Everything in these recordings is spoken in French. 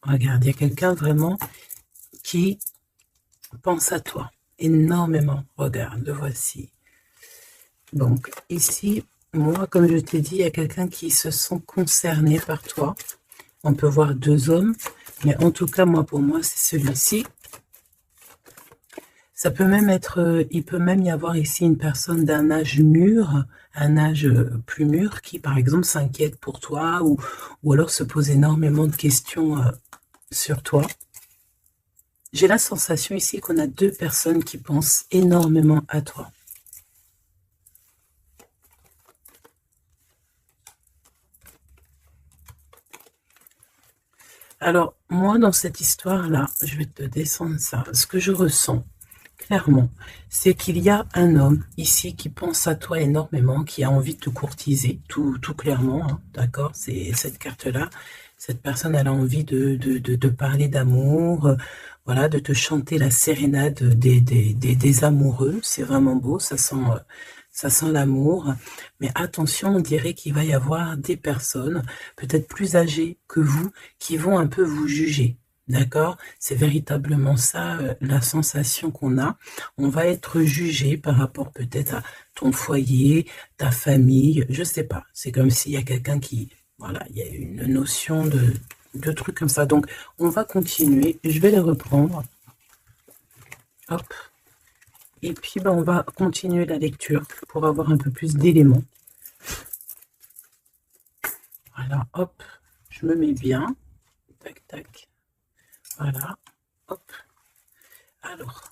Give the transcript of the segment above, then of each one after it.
Regarde, il y a quelqu'un vraiment qui pense à toi énormément. Regarde, le voici. Donc, ici, moi, comme je t'ai dit, il y a quelqu'un qui se sent concerné par toi. On peut voir deux hommes, mais en tout cas, moi, pour moi, c'est celui-ci. Ça peut même être, il peut même y avoir ici une personne d'un âge mûr, un âge plus mûr, qui, par exemple, s'inquiète pour toi ou alors se pose énormément de questions sur toi. J'ai la sensation ici qu'on a deux personnes qui pensent énormément à toi. Alors, moi, dans cette histoire-là, je vais te descendre ça. Ce que je ressens, clairement, c'est qu'il y a un homme ici qui pense à toi énormément, qui a envie de te courtiser, tout clairement, hein, d'accord? C'est cette carte-là. Cette personne, elle a envie de parler d'amour, voilà, de te chanter la sérénade des amoureux. C'est vraiment beau, ça sent l'amour. Mais attention, on dirait qu'il va y avoir des personnes, peut-être plus âgées que vous, qui vont un peu vous juger. D'accord? C'est véritablement ça, la sensation qu'on a. On va être jugé par rapport peut-être à ton foyer, ta famille, je sais pas. C'est comme s'il y a quelqu'un qui, voilà, il y a une notion de trucs comme ça. Donc, on va continuer. Je vais les reprendre. Hop. Et puis, ben, on va continuer la lecture pour avoir un peu plus d'éléments. Voilà, hop. Je me mets bien. Tac, tac. Voilà. Hop. Alors,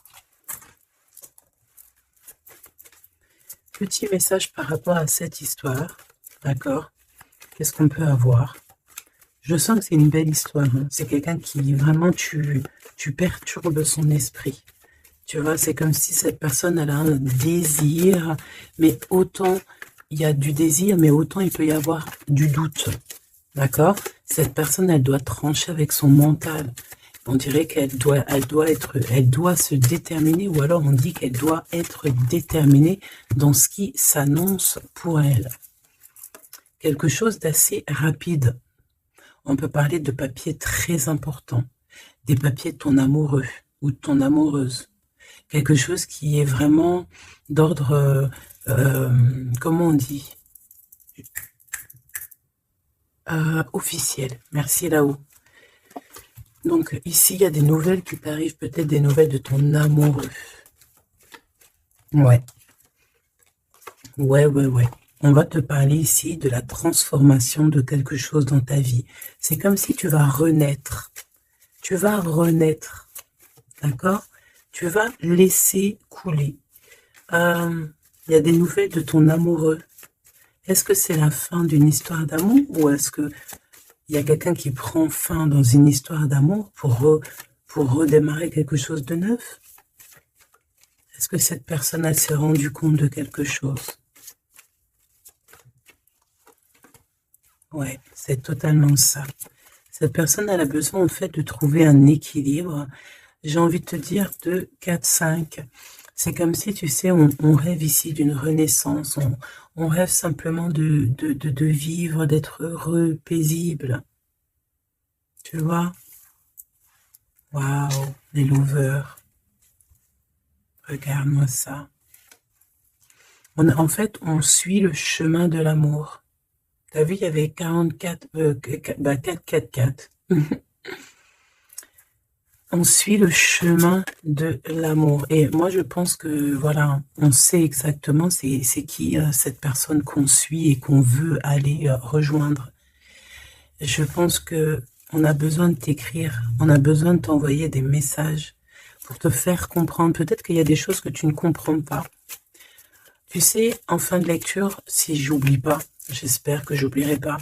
petit message par rapport à cette histoire. D'accord? Qu'est-ce qu'on peut avoir? Je sens que c'est une belle histoire. Hein. C'est quelqu'un qui vraiment, tu perturbes son esprit. Tu vois, c'est comme si cette personne, elle a un désir, mais autant il y a du désir, mais autant il peut y avoir du doute. D'accord? Cette personne, elle doit trancher avec son mental. On dirait qu'elle elle doit se déterminer, ou alors on dit qu'elle doit être déterminée dans ce qui s'annonce pour elle. Quelque chose d'assez rapide. On peut parler de papiers très importants, des papiers de ton amoureux ou de ton amoureuse. Quelque chose qui est vraiment d'ordre, comment on dit, officiel. Merci là-haut. Donc ici, il y a des nouvelles qui t'arrivent, peut-être des nouvelles de ton amoureux. Ouais. Ouais. On va te parler ici de la transformation de quelque chose dans ta vie. C'est comme si tu vas renaître. Tu vas renaître. D'accord? Tu vas laisser couler. Il y a des nouvelles de ton amoureux. Est-ce que c'est la fin d'une histoire d'amour ou est-ce que il y a quelqu'un qui prend fin dans une histoire d'amour pour redémarrer quelque chose de neuf? Est-ce que cette personne elle s'est rendue compte de quelque chose? Ouais, c'est totalement ça. Cette personne elle a besoin en fait de trouver un équilibre. J'ai envie de te dire de 4-5. C'est comme si, tu sais, on rêve ici d'une renaissance. On rêve simplement de vivre, d'être heureux, paisible. Tu vois? Waouh, les lovers. Regarde-moi ça. En fait, on suit le chemin de l'amour. T'as vu, il y avait 44, 4. On suit le chemin de l'amour. Et moi, je pense que, voilà, on sait exactement c'est qui cette personne qu'on suit et qu'on veut aller rejoindre. Je pense que on a besoin de t'écrire, on a besoin de t'envoyer des messages pour te faire comprendre. Peut-être qu'il y a des choses que tu ne comprends pas. Tu sais, en fin de lecture, si j'oublie pas, j'espère que j'oublierai pas,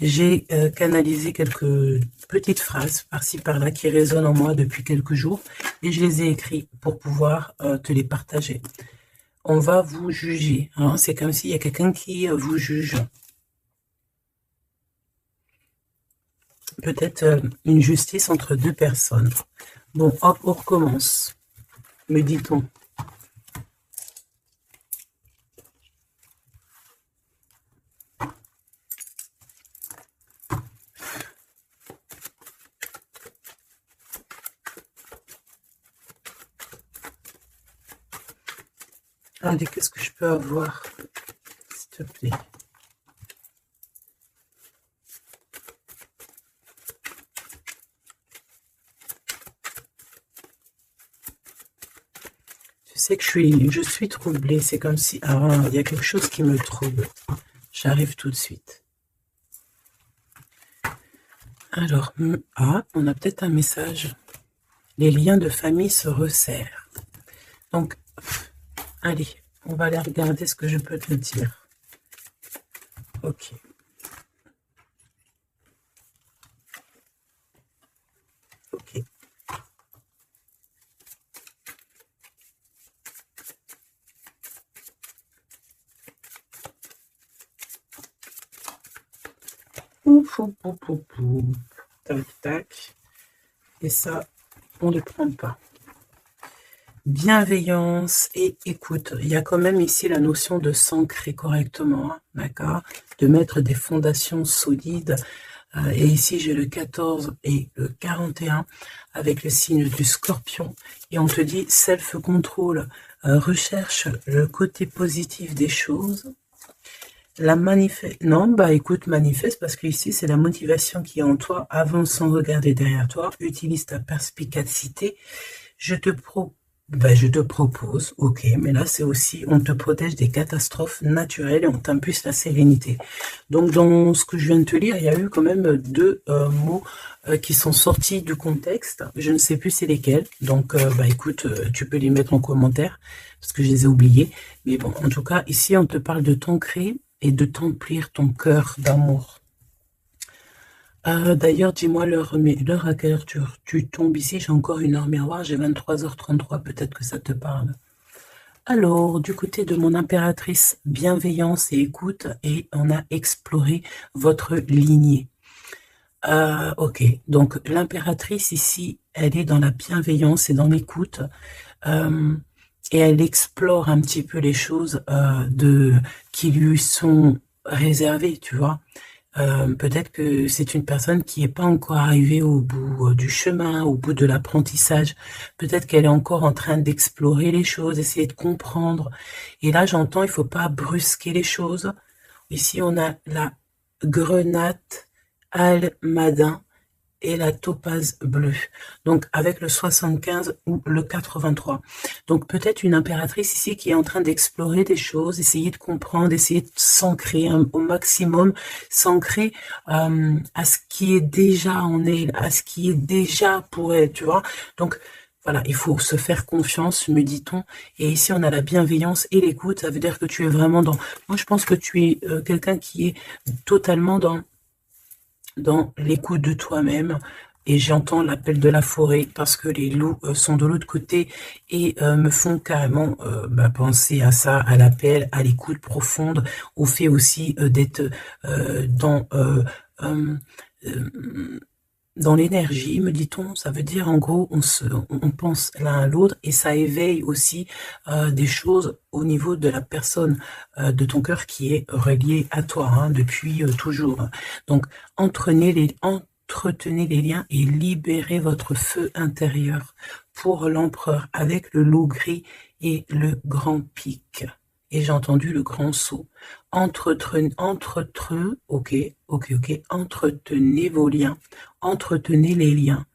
j'ai canalisé quelques petites phrases par-ci par-là qui résonnent en moi depuis quelques jours et je les ai écrites pour pouvoir te les partager. On va vous juger, hein, c'est comme s'il y a quelqu'un qui vous juge. Peut-être une justice entre deux personnes. Bon, hop, on recommence, me dit-on. Allez, qu'est-ce que je peux avoir, s'il te plaît? Tu sais que je suis troublée. C'est comme si... Ah, il y a quelque chose qui me trouble. J'arrive tout de suite. Alors, on a peut-être un message. Les liens de famille se resserrent. Donc, allez, on va aller regarder ce que je peux te dire. Ok. Ok. Ouf, ouf, ouf, ouf, ouf. Tac, tac. Et ça, on ne les prend pas. Bienveillance et écoute. Il y a quand même ici la notion de s'ancrer correctement, hein, d'accord? De mettre des fondations solides. Et ici, j'ai le 14 et le 41 avec le signe du scorpion. Et on te dit self-control, recherche le côté positif des choses. La manifeste, non, bah écoute, manifeste, parce que ici, c'est la motivation qui est en toi. Avance sans regarder derrière toi. Utilise ta perspicacité. Je te propose, ok, mais là, c'est aussi, on te protège des catastrophes naturelles et on t'impulse la sérénité. Donc, dans ce que je viens de te lire, il y a eu quand même deux mots qui sont sortis du contexte. Je ne sais plus c'est lesquels. Donc, bah écoute, tu peux les mettre en commentaire, parce que je les ai oubliés. Mais bon, en tout cas, ici, on te parle de t'ancrer et de t'emplir ton cœur d'amour. D'ailleurs, dis-moi l'heure à quelle heure tu tombes ici. J'ai encore une heure miroir, j'ai 23h33, peut-être que ça te parle. Alors, du côté de mon impératrice, bienveillance et écoute, et on a exploré votre lignée. Ok, donc l'impératrice ici, elle est dans la bienveillance et dans l'écoute, et elle explore un petit peu les choses qui lui sont réservées, tu vois. Peut-être que c'est une personne qui n'est pas encore arrivée au bout du chemin, au bout de l'apprentissage. Peut-être qu'elle est encore en train d'explorer les choses, essayer de comprendre. Et là, j'entends, il faut pas brusquer les choses. Ici, on a la grenate almadin et la topaze bleue. Donc, avec le 75 ou le 83. Donc, peut-être une impératrice ici qui est en train d'explorer des choses, essayer de comprendre, essayer de s'ancrer au maximum, s'ancrer à ce qui est déjà en elle, à ce qui est déjà pour elle, tu vois. Donc, voilà, il faut se faire confiance, me dit-on. Et ici, on a la bienveillance et l'écoute. Ça veut dire que tu es vraiment dans... Moi, je pense que tu es quelqu'un qui est totalement dans l'écoute de toi-même. Et j'entends l'appel de la forêt parce que les loups sont de l'autre côté et me font carrément penser à ça, à l'appel, à l'écoute profonde, au fait aussi d'être dans l'énergie, me dit-on. Ça veut dire en gros on pense l'un à l'autre et ça éveille aussi des choses au niveau de la personne de ton cœur qui est reliée à toi, hein, depuis toujours. Donc entretenez les liens et libérez votre feu intérieur pour l'empereur avec le loup gris et le grand pic. Et j'ai entendu le grand saut. Entretenez vos liens, entretenez les liens.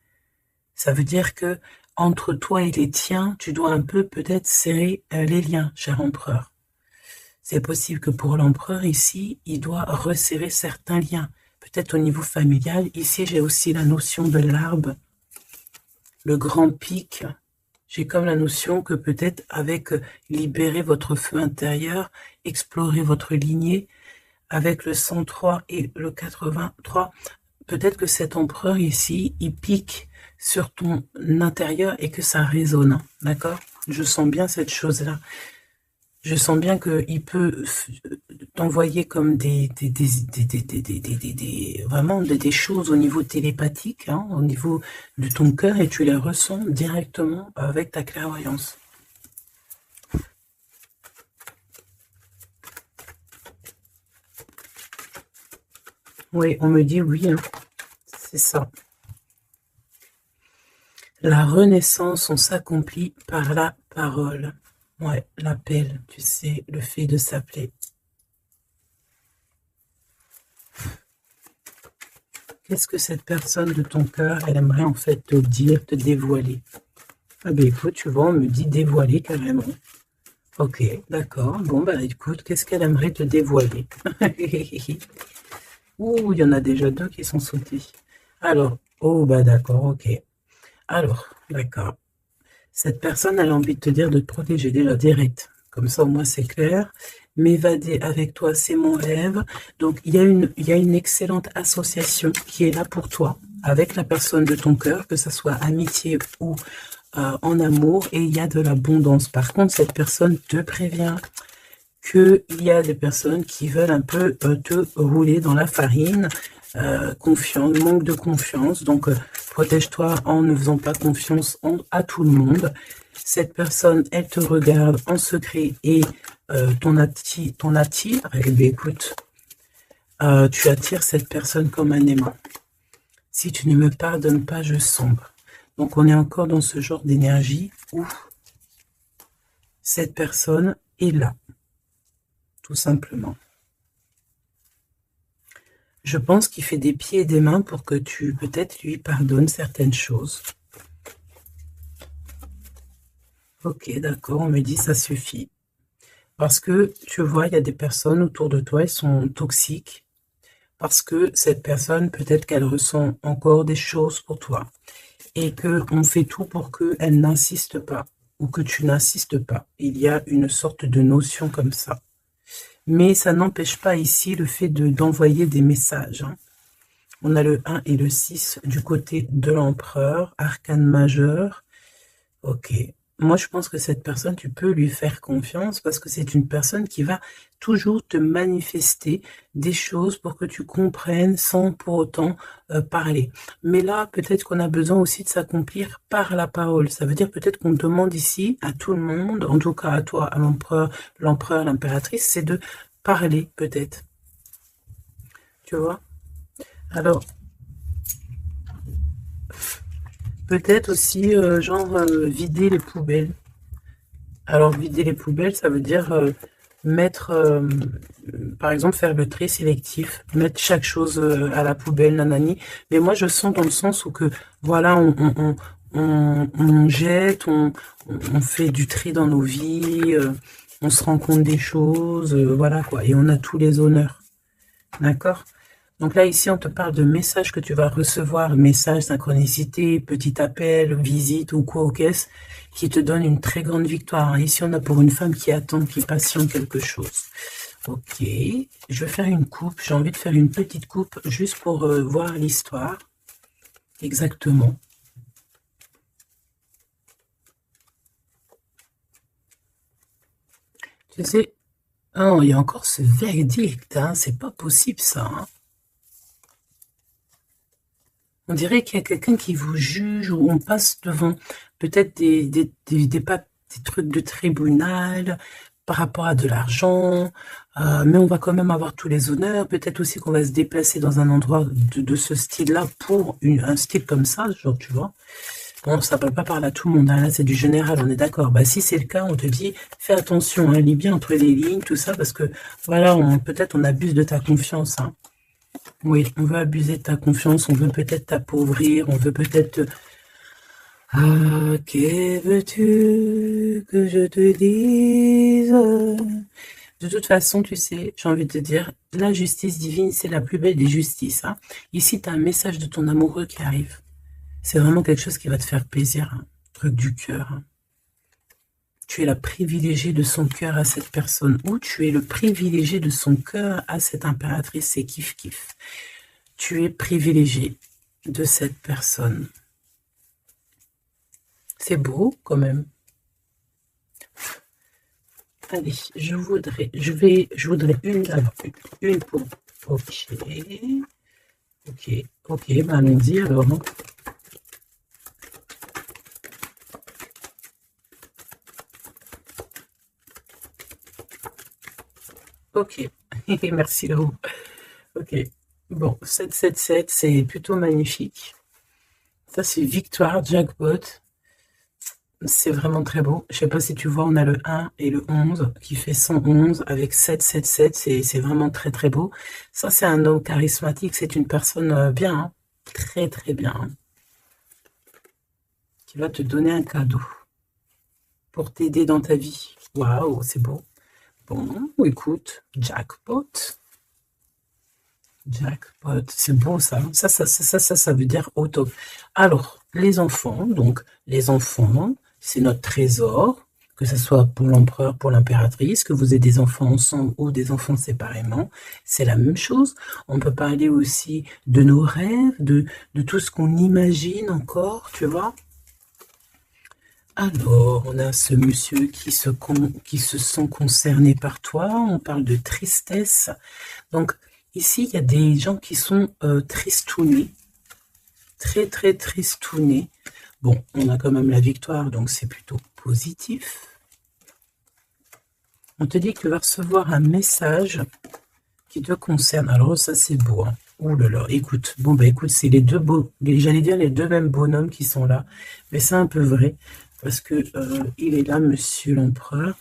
Ça veut dire que entre toi et les tiens, tu dois un peu peut-être serrer les liens, cher empereur. C'est possible que pour l'empereur ici, il doit resserrer certains liens. Peut-être au niveau familial. Ici, j'ai aussi la notion de l'arbre, le grand pic. J'ai comme la notion que peut-être avec libérer votre feu intérieur, explorer votre lignée, avec le 103 et le 83, peut-être que cet empereur ici, il pique sur ton intérieur et que ça résonne, d'accord? Je sens bien cette chose-là. Je sens bien qu'il peut t'envoyer comme vraiment des choses au niveau télépathique, hein, au niveau de ton cœur, et tu les ressens directement avec ta clairvoyance. Oui, on me dit oui, hein, c'est ça. La renaissance, on s'accomplit par la parole. Ouais, l'appel, tu sais, le fait de s'appeler. Qu'est-ce que cette personne de ton cœur, elle aimerait en fait te dire, te dévoiler? Ah ben écoute, tu vois, on me dit dévoiler carrément. Ok, d'accord. Bon, ben écoute, qu'est-ce qu'elle aimerait te dévoiler? Ouh, il y en a déjà deux qui sont sautés. Alors, oh, bah d'accord, ok. Alors, d'accord. Cette personne, elle a envie de te dire de te protéger déjà direct. Comme ça, au moins, c'est clair. M'évader avec toi, c'est mon rêve. Donc, il y a une excellente association qui est là pour toi, avec la personne de ton cœur, que ce soit amitié ou en amour, et il y a de l'abondance. Par contre, cette personne te prévient qu'il y a des personnes qui veulent un peu te rouler dans la farine, confiance, manque de confiance, donc protège-toi en ne faisant pas confiance à tout le monde. Cette personne, elle te regarde en secret et ton attire, eh bien, écoute, tu attires cette personne comme un aimant. Si tu ne me pardonnes pas, je sombre. Donc on est encore dans ce genre d'énergie où cette personne est là, tout simplement. Je pense qu'il fait des pieds et des mains pour que tu, peut-être, lui pardonnes certaines choses. Ok, d'accord, on me dit ça suffit. Parce que, tu vois, il y a des personnes autour de toi, elles sont toxiques. Parce que cette personne, peut-être qu'elle ressent encore des choses pour toi. Et qu'on fait tout pour qu'elle n'insiste pas. Ou que tu n'insistes pas. Il y a une sorte de notion comme ça. Mais ça n'empêche pas ici le fait d'envoyer des messages. Hein. On a le 1 et le 6 du côté de l'empereur, arcane majeur. Ok. Moi, je pense que cette personne, tu peux lui faire confiance parce que c'est une personne qui va toujours te manifester des choses pour que tu comprennes sans pour autant parler. Mais là, peut-être qu'on a besoin aussi de s'accomplir par la parole. Ça veut dire peut-être qu'on demande ici à tout le monde, en tout cas à toi, à l'empereur, l'impératrice, c'est de parler peut-être. Tu vois? Alors, peut-être aussi, genre, vider les poubelles. Alors, vider les poubelles, ça veut dire mettre, par exemple, faire le tri sélectif, mettre chaque chose à la poubelle, nanani. Mais moi, je sens dans le sens où que, voilà, on jette, on fait du tri dans nos vies, on se rend compte des choses, voilà quoi, et on a tous les honneurs. D'accord? Donc là, ici, on te parle de messages que tu vas recevoir, messages, synchronicité, petit appel, visite ou quoi au caisse, qui te donne une très grande victoire. Ici, on a pour une femme qui attend, qui patiente quelque chose. Ok, je vais faire une coupe. J'ai envie de faire une petite coupe juste pour voir l'histoire. Exactement. Tu sais, oh, il y a encore ce verdict, hein, c'est pas possible ça. Hein. On dirait qu'il y a quelqu'un qui vous juge ou on passe devant peut-être des trucs de tribunal par rapport à de l'argent, mais on va quand même avoir tous les honneurs. Peut-être aussi qu'on va se déplacer dans un endroit de ce style-là pour un style comme ça, genre, tu vois. Bon, ça ne peut pas parler à tout le monde, hein, là c'est du général, on est d'accord. Bah, si c'est le cas, on te dit, fais attention, hein, lis bien entre les lignes, tout ça, parce que, voilà, peut-être on abuse de ta confiance, hein. Oui, on veut abuser de ta confiance, on veut peut-être t'appauvrir, on veut peut-être... Ah, que veux-tu que je te dise? De toute façon, tu sais, j'ai envie de te dire, la justice divine, c'est la plus belle des justices. Hein. Ici, tu as un message de ton amoureux qui arrive. C'est vraiment quelque chose qui va te faire plaisir, hein. Truc du cœur. Hein. Tu es la privilégiée de son cœur à cette personne, ou tu es le privilégié de son cœur à cette impératrice, c'est kiff-kiff. Tu es privilégié de cette personne. C'est beau, quand même. Allez, je voudrais une pour... Ok, ben allons-y alors. Hein. Ok, merci Lou. Ok, bon, 777, c'est plutôt magnifique. Ça, c'est victoire, jackpot. c'est vraiment très beau. Je sais pas si tu vois, on a le 1 et le 11 qui fait 111 avec 777. C'est vraiment très très beau. Ça, c'est un homme charismatique. C'est une personne bien, hein. Très très bien, hein, qui va te donner un cadeau pour t'aider dans ta vie. Waouh, c'est beau. Bon, écoute, jackpot. Jackpot, c'est beau ça. Ça veut dire au top. Alors, les enfants, donc, les enfants, c'est notre trésor, que ce soit pour l'empereur, pour l'impératrice, que vous ayez des enfants ensemble ou des enfants séparément, c'est la même chose. On peut parler aussi de nos rêves, de tout ce qu'on imagine encore, tu vois. Alors, on a ce monsieur qui se sent concerné par toi. On parle de tristesse. Donc, ici, il y a des gens qui sont tristounés, très très tristounés. Bon, on a quand même la victoire, donc c'est plutôt positif. On te dit que tu vas recevoir un message qui te concerne. Alors ça, c'est beau, hein. Ouh là là, écoute. Bon, bah écoute, c'est les deux beaux, j'allais dire les deux mêmes bonhommes qui sont là. Mais c'est un peu vrai, parce que il est là, monsieur l'empereur.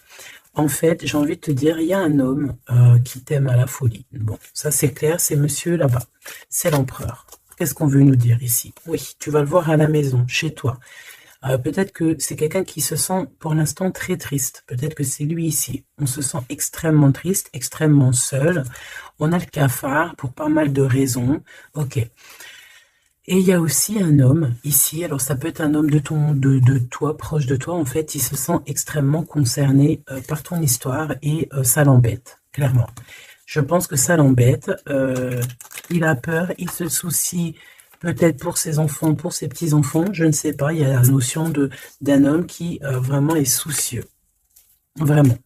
En fait, j'ai envie de te dire, il y a un homme qui t'aime à la folie. Bon, ça c'est clair, c'est monsieur là-bas. C'est l'empereur. Qu'est-ce qu'on veut nous dire ici? Oui, tu vas le voir à la maison, chez toi. Peut-être que c'est quelqu'un qui se sent pour l'instant très triste. Peut-être que c'est lui ici. On se sent extrêmement triste, extrêmement seul. On a le cafard pour pas mal de raisons. Ok. Et il y a aussi un homme ici, alors ça peut être un homme de toi, proche de toi, en fait, il se sent extrêmement concerné par ton histoire et ça l'embête, clairement. Je pense que ça l'embête, il a peur, il se soucie peut-être pour ses enfants, pour ses petits-enfants, je ne sais pas, il y a la notion d'un homme qui vraiment est soucieux, vraiment.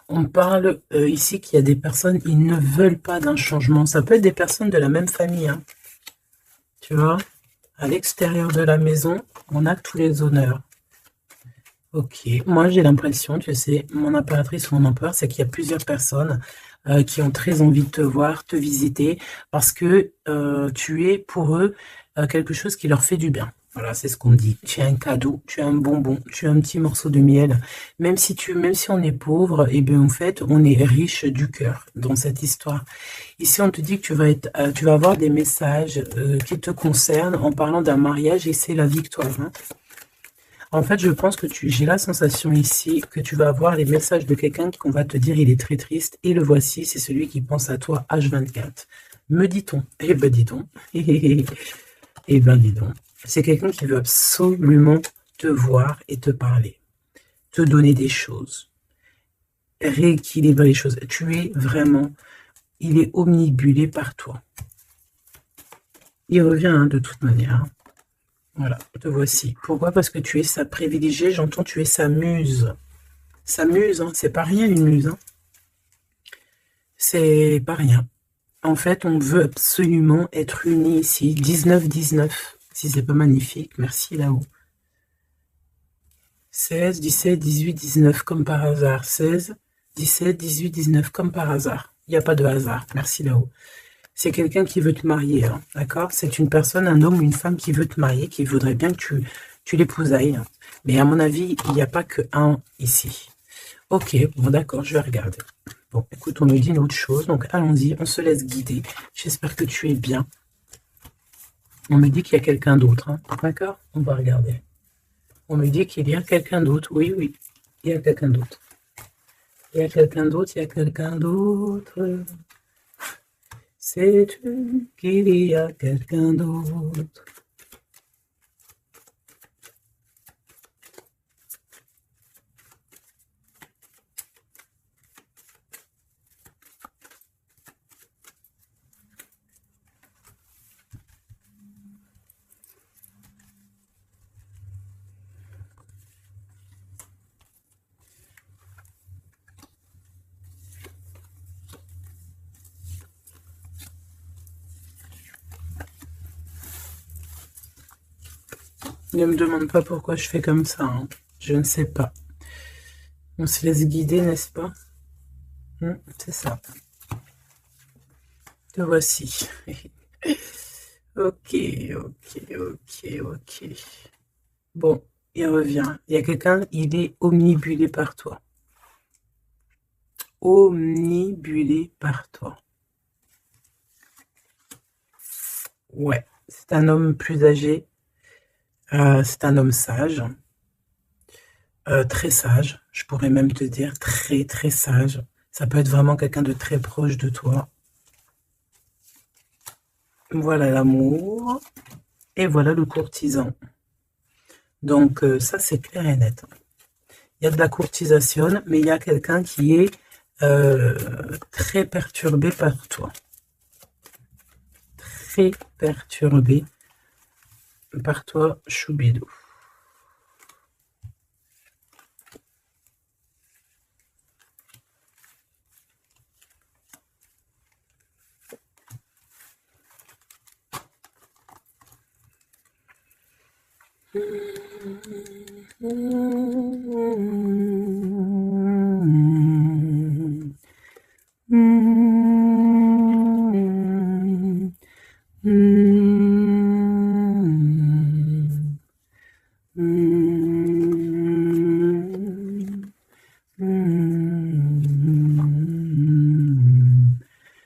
On parle ici qu'il y a des personnes, ils ne veulent pas d'un changement, ça peut être des personnes de la même famille, hein. Tu vois, à l'extérieur de la maison, on a tous les honneurs. Ok, moi j'ai l'impression, tu sais, mon impératrice ou mon empereur, c'est qu'il y a plusieurs personnes qui ont très envie de te voir, te visiter, parce que tu es pour eux quelque chose qui leur fait du bien. Voilà, c'est ce qu'on me dit. Tu as un cadeau, tu as un bonbon, tu as un petit morceau de miel. Même si on est pauvre, et bien en fait, on est riche du cœur dans cette histoire. Ici, on te dit que tu vas avoir des messages qui te concernent en parlant d'un mariage et c'est la victoire, hein. En fait, je pense que j'ai la sensation ici que tu vas avoir les messages de quelqu'un qu'on va te dire il est très triste et le voici, c'est celui qui pense à toi H24. Me dit-on. Eh ben dis donc. Eh ben dis donc. C'est quelqu'un qui veut absolument te voir et te parler, te donner des choses, rééquilibrer les choses. Tu es vraiment, il est omnibulé par toi. Il revient hein, de toute manière. Voilà, te voici. Pourquoi? Parce que tu es sa privilégiée, j'entends tu es sa muse. Sa muse, hein, c'est pas rien une muse. Hein. C'est pas rien. En fait, on veut absolument être unis ici. 19-19. Si c'est pas magnifique, merci là-haut. 16, 17, 18, 19, comme par hasard. 16, 17, 18, 19, comme par hasard. Il n'y a pas de hasard. Merci là-haut. C'est quelqu'un qui veut te marier, hein, d'accord? C'est une personne, un homme ou une femme qui veut te marier, qui voudrait bien que tu l'épousailles. Hein. Mais à mon avis, il n'y a pas que un ici. Ok, bon d'accord, je vais regarder. Bon, écoute, on me dit une autre chose, donc allons-y, on se laisse guider. J'espère que tu es bien. On me dit qu'il y a quelqu'un d'autre, hein, d'accord? On va regarder. On me dit qu'il y a quelqu'un d'autre. Oui, oui, il y a quelqu'un d'autre. Il y a quelqu'un d'autre, il y a quelqu'un d'autre. Sais-tu qu'il y a quelqu'un d'autre? Ne me demande pas pourquoi je fais comme ça, hein. Je ne sais pas. On se laisse guider, n'est-ce pas? C'est ça. Te voici. Ok, ok, ok, ok. Bon, il revient. Il y a quelqu'un, il est omnibulé par toi. Omnibulé par toi. Ouais, c'est un homme plus âgé. C'est un homme sage. Très sage. Je pourrais même te dire très, très sage. Ça peut être vraiment quelqu'un de très proche de toi. Voilà l'amour. Et voilà le courtisan. Donc, ça, c'est clair et net. Il y a de la courtisation, mais il y a quelqu'un qui est très perturbé par toi. Très perturbé par toi, Choubidou.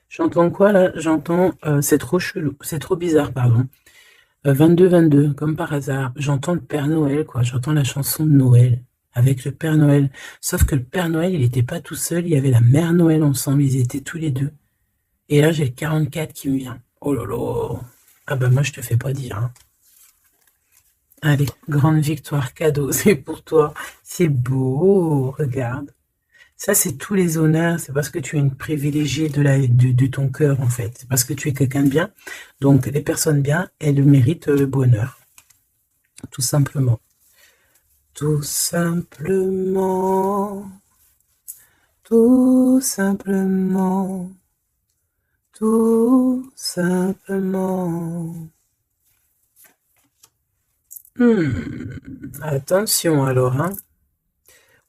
J'entends quoi là? J'entends, c'est trop chelou, c'est trop bizarre, pardon. 22-22, comme par hasard, j'entends le Père Noël, quoi. J'entends la chanson de Noël avec le Père Noël. Sauf que le Père Noël, il n'était pas tout seul, il y avait la Mère Noël ensemble, ils étaient tous les deux. Et là, j'ai le 44 qui me vient. Oh là là. Ah bah moi, je te fais pas dire, hein. Allez, grande victoire, cadeau, c'est pour toi. C'est beau, regarde. Ça, c'est tous les honneurs, c'est parce que tu es une privilégiée de ton cœur, en fait. C'est parce que tu es quelqu'un de bien. Donc, les personnes bien, elles méritent le bonheur. Tout simplement. Tout simplement. Tout simplement. Tout simplement. Attention alors, hein.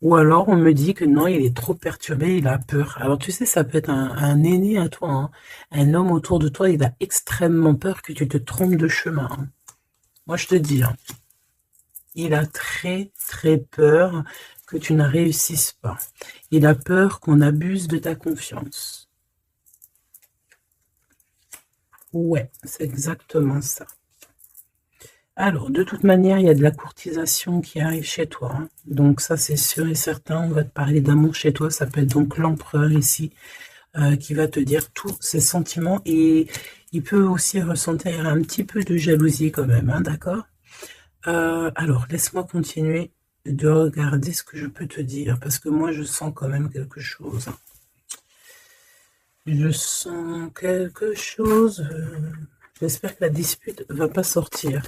Ou alors on me dit que non, il est trop perturbé, il a peur. Alors tu sais, ça peut être un aîné à toi, hein. Un homme autour de toi, il a extrêmement peur que tu te trompes de chemin, hein. Moi je te dis, hein, il a très très peur que tu ne réussisses pas. Il a peur qu'on abuse de ta confiance. Ouais, c'est exactement ça. Alors, de toute manière, il y a de la courtisation qui arrive chez toi, hein. Donc ça, c'est sûr et certain. On va te parler d'amour chez toi. Ça peut être donc l'empereur ici qui va te dire tous ses sentiments. Et il peut aussi ressentir un petit peu de jalousie quand même, hein, d'accord? Alors, laisse-moi continuer de regarder ce que je peux te dire. Parce que moi, je sens quand même quelque chose. Je sens quelque chose. J'espère que la dispute va pas sortir.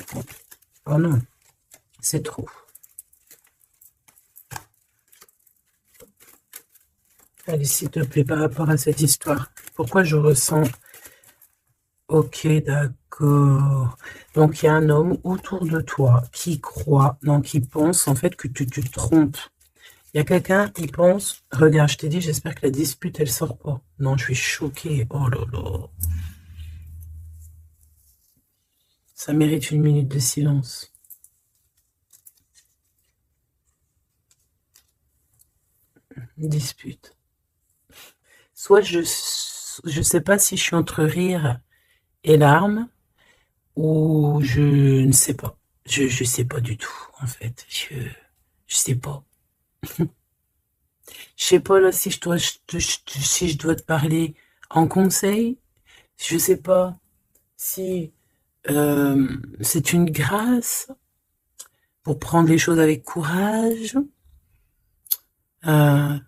Oh non, c'est trop. Allez, s'il te plaît, par rapport à cette histoire, pourquoi je ressens... Ok, d'accord. Donc, il y a un homme autour de toi qui croit, non, qui pense en fait que tu te trompes. Il y a quelqu'un qui pense... Regarde, je t'ai dit, j'espère que la dispute, elle sort pas. Non, je suis choquée. Oh là là. Ça mérite une minute de silence. Une dispute. Soit je sais pas si je suis entre rire et larmes, ou je ne sais pas. Je sais pas du tout, en fait. Je sais pas. Je sais pas là si si je dois te parler en conseil. Je sais pas si c'est une grâce pour prendre les choses avec courage. Euh,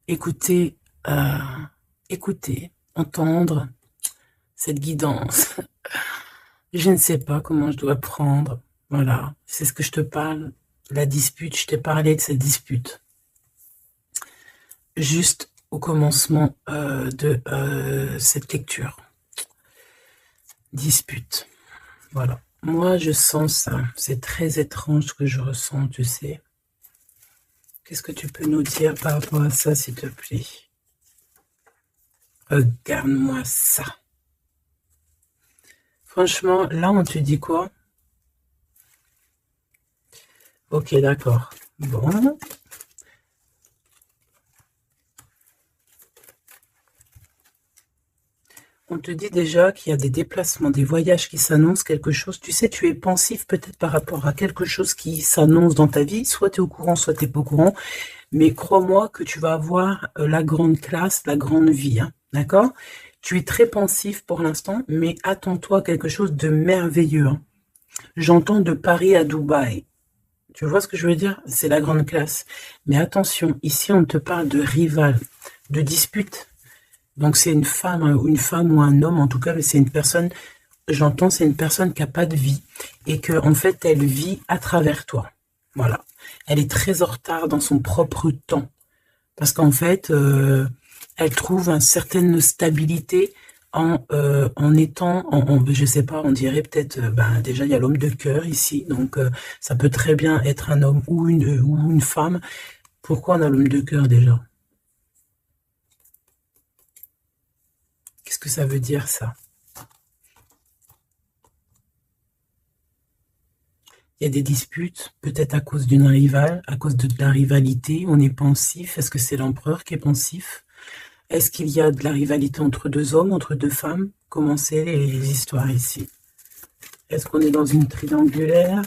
écouter, euh, écouter, entendre cette guidance. Je ne sais pas comment je dois prendre. Voilà, c'est ce que je te parle. La dispute, je t'ai parlé de cette dispute. Juste au commencement de cette lecture. Dispute. Voilà. Moi, je sens ça. C'est très étrange ce que je ressens, tu sais. Qu'est-ce que tu peux nous dire par rapport à ça, s'il te plaît? Regarde-moi ça. Franchement, là, on te dit quoi? Ok, d'accord. Bon. On te dit déjà qu'il y a des déplacements, des voyages qui s'annoncent, quelque chose. Tu sais, tu es pensif peut-être par rapport à quelque chose qui s'annonce dans ta vie. Soit tu es au courant, soit tu n'es pas au courant. Mais crois-moi que tu vas avoir la grande classe, la grande vie. Hein, d'accord? Tu es très pensif pour l'instant, mais attends-toi à quelque chose de merveilleux. Hein. J'entends de Paris à Dubaï. Tu vois ce que je veux dire? C'est la grande classe. Mais attention, ici on te parle de rival, de dispute. Donc c'est une femme ou un homme en tout cas, mais c'est une personne, j'entends, c'est une personne qui n'a pas de vie et que en fait elle vit à travers toi. Voilà. Elle est très en retard dans son propre temps parce qu'en fait elle trouve une certaine stabilité en étant, je sais pas, on dirait peut-être, ben déjà il y a l'homme de cœur ici, donc ça peut très bien être un homme ou une femme. Pourquoi on a l'homme de cœur déjà? Qu'est-ce que ça veut dire ça? Il y a des disputes, peut-être à cause d'une rivale, à cause de la rivalité, on est pensif. Est-ce que c'est l'empereur qui est pensif? Est-ce qu'il y a de la rivalité entre deux hommes, entre deux femmes? Comment c'est les histoires ici? Est-ce qu'on est dans une triangulaire?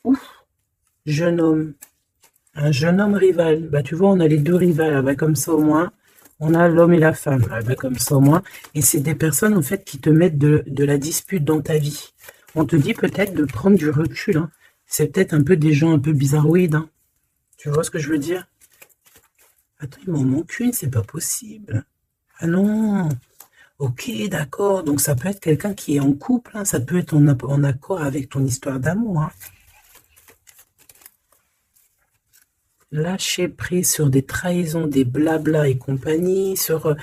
Ouf, jeune homme. Un jeune homme rival. Bah tu vois, on a les deux rivales. Ah, bah, comme ça au moins, on a l'homme et la femme. Ah, bah, comme ça au moins. Et c'est des personnes en fait qui te mettent de la dispute dans ta vie. On te dit peut-être de prendre du recul. Hein. C'est peut-être un peu des gens un peu bizarroïdes. Hein. Tu vois ce que je veux dire? Attends, il m'en manque une, c'est pas possible. Ah non. Ok, d'accord. Donc ça peut être quelqu'un qui est en couple. Hein. Ça peut être en accord avec ton histoire d'amour. Hein. Lâcher prise sur des trahisons, des blablas et compagnie, sur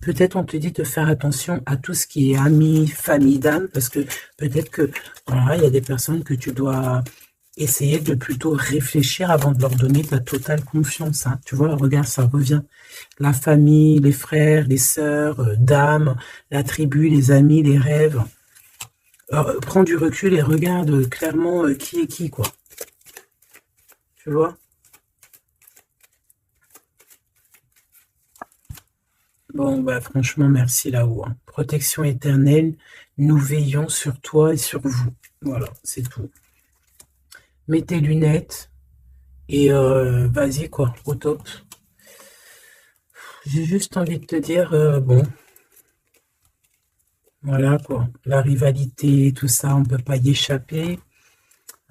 peut-être on te dit de faire attention à tout ce qui est amis, famille d'âme, parce que peut-être que voilà, il y a des personnes que tu dois essayer de plutôt réfléchir avant de leur donner ta totale confiance. Hein. Tu vois, regarde, ça revient. La famille, les frères, les sœurs, d'âme, la tribu, les amis, les rêves. Alors, prends du recul et regarde clairement qui est qui, quoi. Tu vois? Bon, bah franchement, merci là-haut. Hein. Protection éternelle, nous veillons sur toi et sur vous. Voilà, c'est tout. Mets tes lunettes et vas-y, quoi, au top. J'ai juste envie de te dire, bon, voilà, quoi. La rivalité, tout ça, on peut pas y échapper.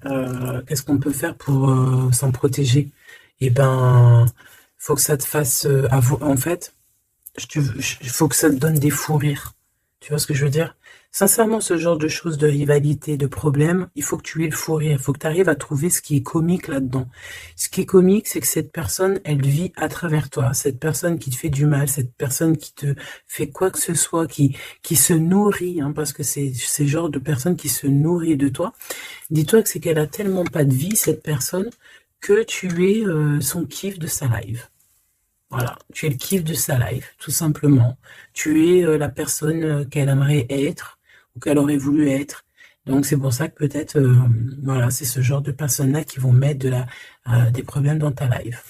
Qu'est-ce qu'on peut faire pour s'en protéger? Eh ben, faut que ça te fasse... en fait, il faut que ça te donne des fous rires. Tu vois ce que je veux dire? Sincèrement, ce genre de choses, de rivalité, de problèmes, il faut que tu aies le fou rire. Il faut que tu arrives à trouver ce qui est comique là-dedans. Ce qui est comique, c'est que cette personne, elle vit à travers toi. Cette personne qui te fait du mal, cette personne qui te fait quoi que ce soit, qui se nourrit, hein, parce que c'est ce genre de personne qui se nourrit de toi. Dis-toi que c'est qu'elle a tellement pas de vie, cette personne, que tu es son kiff de sa live. Voilà, tu es le kiff de sa life, tout simplement. Tu es la personne qu'elle aimerait être ou qu'elle aurait voulu être. Donc c'est pour ça que peut-être, voilà, c'est ce genre de personnes-là qui vont mettre des problèmes dans ta life.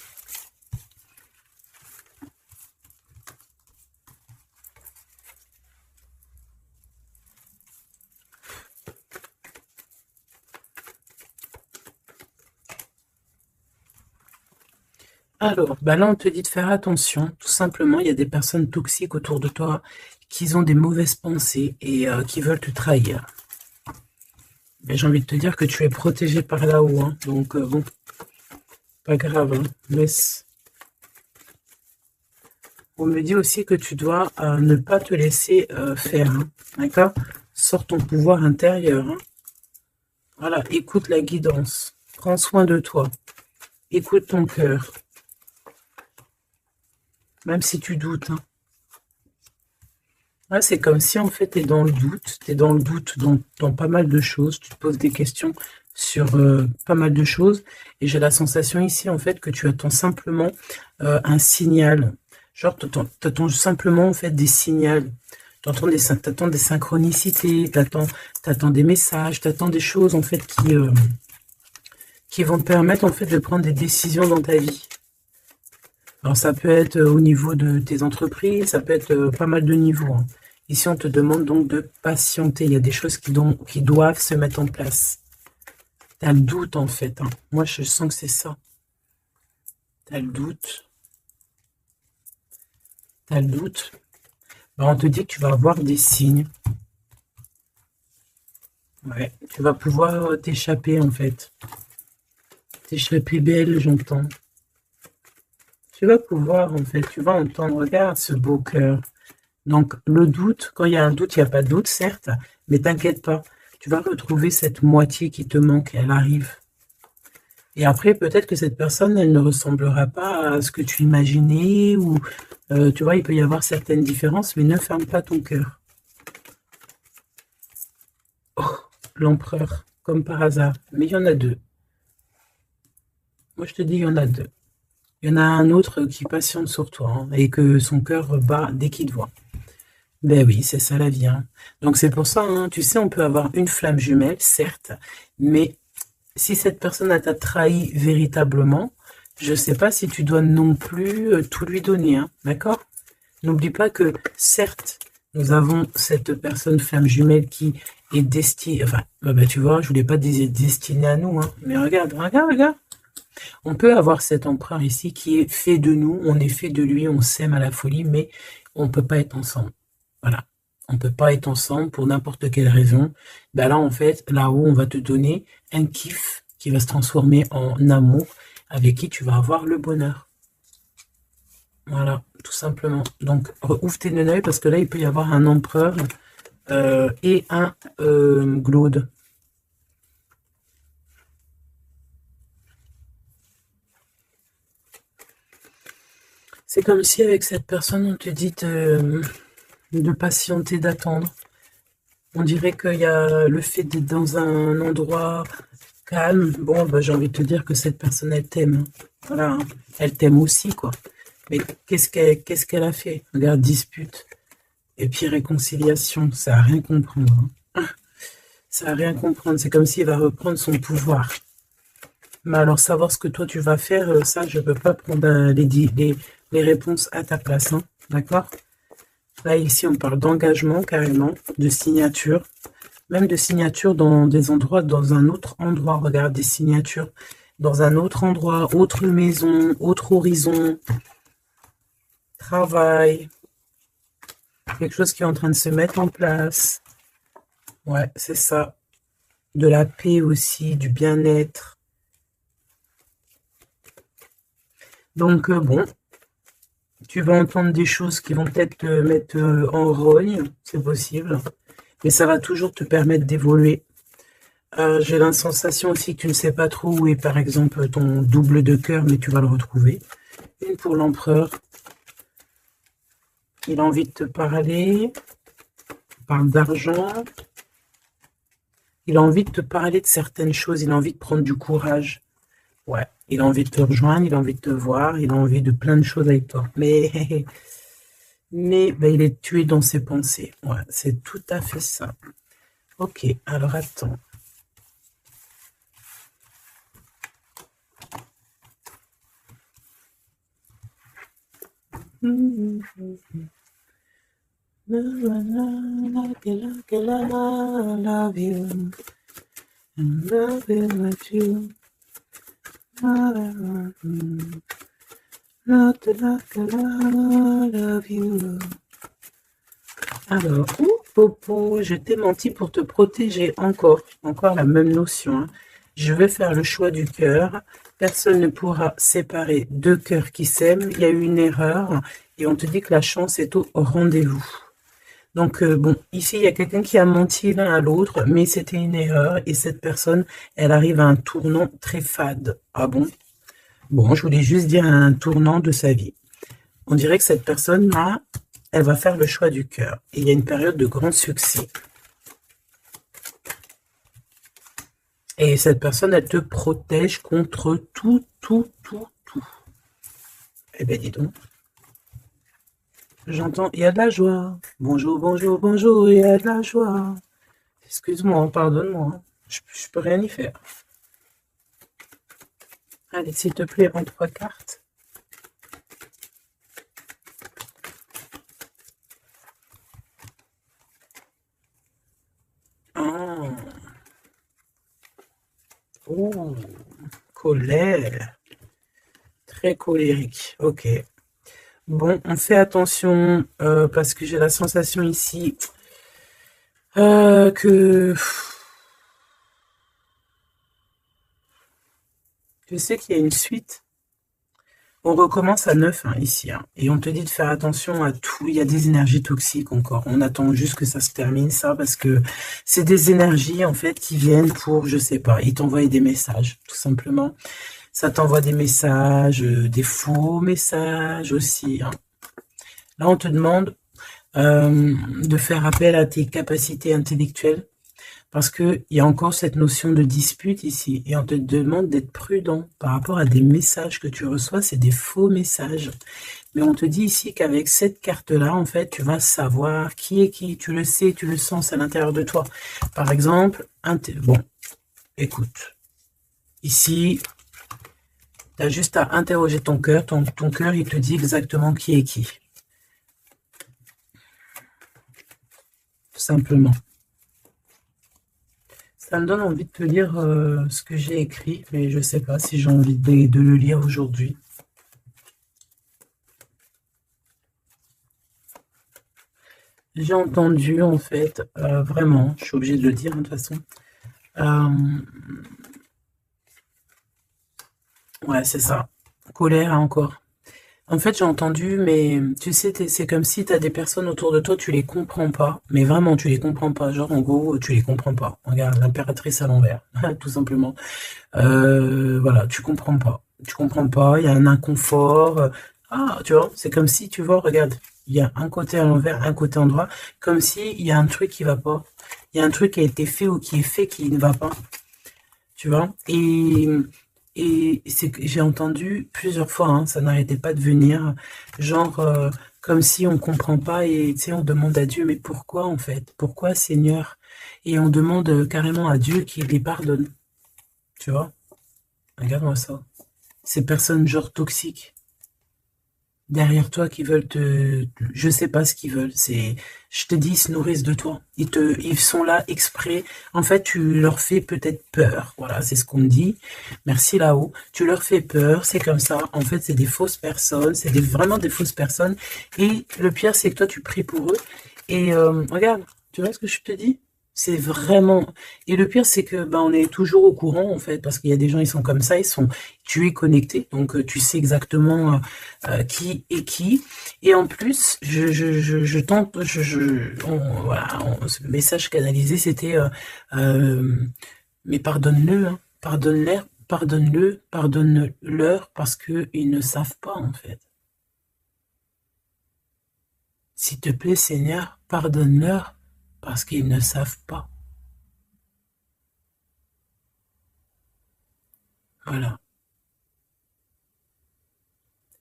Alors, bah là, on te dit de faire attention. Tout simplement, il y a des personnes toxiques autour de toi qui ont des mauvaises pensées et qui veulent te trahir. Mais j'ai envie de te dire que tu es protégé par là-haut. Hein. Donc, bon, pas grave. Hein. Laisse. On me dit aussi que tu dois ne pas te laisser faire. Hein. D'accord? Sors ton pouvoir intérieur. Hein. Voilà, écoute la guidance. Prends soin de toi. Écoute ton cœur. Même si tu doutes. Hein. Ouais, c'est comme si en fait tu es dans le doute. Tu es dans le doute dans pas mal de choses. Tu te poses des questions sur pas mal de choses. Et j'ai la sensation ici en fait que tu attends simplement un signal. Genre, tu attends simplement en fait des signaux. T'attends des synchronicités, t'attends des messages, t'attends des choses en fait qui vont te permettre en fait de prendre des décisions dans ta vie. Alors ça peut être au niveau de tes entreprises, ça peut être pas mal de niveaux, hein. Ici on te demande donc de patienter, il y a des choses qui doivent se mettre en place. T'as le doute en fait, hein. Moi je sens que c'est ça. T'as le doute. T'as le doute. Ben, on te dit que tu vas avoir des signes. Ouais, tu vas pouvoir t'échapper en fait. T'échapper belle, j'entends. Tu vas pouvoir en fait, tu vas entendre, regarde ce beau cœur. Donc le doute, quand il y a un doute, il n'y a pas de doute certes, mais t'inquiète pas. Tu vas retrouver cette moitié qui te manque, elle arrive. Et après, peut-être que cette personne, elle ne ressemblera pas à ce que tu imaginais, ou tu vois, il peut y avoir certaines différences, mais ne ferme pas ton cœur. Oh, l'empereur, comme par hasard. Mais il y en a deux. Moi, je te dis, il y en a deux. Il y en a un autre qui patiente sur toi, hein, et que son cœur bat dès qu'il te voit. Ben oui, c'est ça la vie, hein. Donc c'est pour ça, hein, tu sais, on peut avoir une flamme jumelle, certes, mais si cette personne t'a trahi véritablement, je ne sais pas si tu dois non plus tout lui donner, hein, d'accord? N'oublie pas que, certes, nous avons cette personne flamme jumelle qui est destinée, enfin, tu vois, je voulais pas dire destinée à nous, hein, mais regarde, regarde, regarde. On peut avoir cet empereur ici qui est fait de nous, on est fait de lui, on s'aime à la folie, mais on ne peut pas être ensemble. Voilà. On ne peut pas être ensemble pour n'importe quelle raison. Ben là, en fait, là-haut, on va te donner un kiff qui va se transformer en amour avec qui tu vas avoir le bonheur. Voilà, tout simplement. Donc, ouvre tes deux yeux parce que là, il peut y avoir un empereur et un glaude. C'est comme si avec cette personne, on te dit de patienter, d'attendre. On dirait qu'il y a le fait d'être dans un endroit calme. Bon, ben, j'ai envie de te dire que cette personne, elle t'aime. Voilà, hein. Elle t'aime aussi, quoi. Mais qu'est-ce qu'elle a fait? Regarde, dispute. Et puis réconciliation, ça n'a rien comprendre, hein. Ça n'a rien comprendre. C'est comme s'il va reprendre son pouvoir. Mais alors, savoir ce que toi, tu vas faire, ça, je ne peux pas prendre les réponses à ta place, hein. D'accord? Là, ici, on parle d'engagement, carrément, de signature. Même de signature dans des endroits, dans un autre endroit. Regarde, des signatures dans un autre endroit, autre maison, autre horizon, travail. Quelque chose qui est en train de se mettre en place. Ouais, c'est ça. De la paix aussi, du bien-être. Donc, bon, tu vas entendre des choses qui vont peut-être te mettre en rogne, c'est possible. Mais ça va toujours te permettre d'évoluer. J'ai la sensation aussi que tu ne sais pas trop où est, par exemple, ton double de cœur, mais tu vas le retrouver. Une pour l'empereur. Il a envie de te parler. Il parle d'argent. Il a envie de te parler de certaines choses. Il a envie de prendre du courage. Ouais, il a envie de te rejoindre, il a envie de te voir, il a envie de plein de choses avec toi. Mais ben, il est tué dans ses pensées. Ouais, c'est tout à fait ça. Ok, alors attends. Love you. Love you. Love you. Alors, Popo, je t'ai menti pour te protéger encore la même notion, hein. Je vais faire le choix du cœur. Personne ne pourra séparer deux cœurs qui s'aiment. Il y a eu une erreur et on te dit que la chance est au rendez-vous. Donc, bon, ici, il y a quelqu'un qui a menti l'un à l'autre, mais c'était une erreur et cette personne, elle arrive à un tournant très fade. Ah bon? Bon, je voulais juste dire un tournant de sa vie. On dirait que cette personne-là, elle va faire le choix du cœur. Et il y a une période de grand succès. Et cette personne, elle te protège contre tout. Eh bien, dis donc. J'entends, il y a de la joie. Bonjour, bonjour, bonjour, il y a de la joie. Excuse-moi, pardonne-moi. Je peux rien y faire. Allez, s'il te plaît, en 3 cartes. Ah. Oh, colère. Très colérique. Ok. Bon, on fait attention parce que j'ai la sensation ici que je sais qu'il y a une suite. On recommence à 9 hein, ici. Hein, et on te dit de faire attention à tout. Il y a des énergies toxiques encore. On attend juste que ça se termine, ça, parce que c'est des énergies, en fait, qui viennent pour, je sais pas, ils t'envoient des messages, tout simplement. Ça t'envoie des messages, des faux messages aussi. Hein. Là, on te demande de faire appel à tes capacités intellectuelles parce qu'il y a encore cette notion de dispute ici et on te demande d'être prudent par rapport à des messages que tu reçois, c'est des faux messages. Mais on te dit ici qu'avec cette carte-là, en fait, tu vas savoir qui est qui, tu le sais, tu le sens à l'intérieur de toi. Par exemple, bon, écoute, ici, tu as juste à interroger ton cœur, ton cœur, il te dit exactement qui est qui. Tout simplement. Ça me donne envie de te lire ce que j'ai écrit, mais je ne sais pas si j'ai envie de le lire aujourd'hui. J'ai entendu, en fait, vraiment, je suis obligée de le dire, hein, de toute façon. Ouais, c'est ça. Colère, encore. En fait, j'ai entendu, mais tu sais, c'est comme si tu as des personnes autour de toi, tu les comprends pas. Mais vraiment, tu les comprends pas. Genre, en gros, tu les comprends pas. Regarde, l'impératrice à l'envers, tout simplement. Voilà, tu comprends pas. Tu comprends pas, il y a un inconfort. Ah, tu vois, c'est comme si, tu vois, regarde, il y a un côté à l'envers, un côté endroit, comme si il y a un truc qui va pas. Il y a un truc qui a été fait ou qui est fait qui ne va pas. Tu vois, et c'est que j'ai entendu plusieurs fois, hein, ça n'arrêtait pas de venir, genre comme si on comprend pas et tu sais, on demande à Dieu, mais pourquoi en fait? Pourquoi Seigneur? Et on demande carrément à Dieu qu'il les pardonne. Tu vois? Regarde-moi ça. Ces personnes genre toxiques derrière toi qui veulent je sais pas ce qu'ils veulent, je te dis, ils se nourrissent de toi. Ils sont là exprès. En fait, tu leur fais peut-être peur. Voilà, c'est ce qu'on me dit. Merci là-haut. Tu leur fais peur, c'est comme ça. En fait, c'est des fausses personnes, vraiment des fausses personnes. Et le pire, c'est que toi, tu pries pour eux. Et regarde, tu vois ce que je te dis? C'est vraiment... Et le pire, c'est que on est toujours au courant, en fait, parce qu'il y a des gens, ils sont comme ça, tu es connecté, donc tu sais exactement qui est qui. Et en plus, je tente, voilà, ce message canalisé, c'était mais pardonne-le, hein, pardonne-leur, parce qu'ils ne savent pas, en fait. S'il te plaît, Seigneur, pardonne-leur, parce qu'ils ne savent pas. Voilà.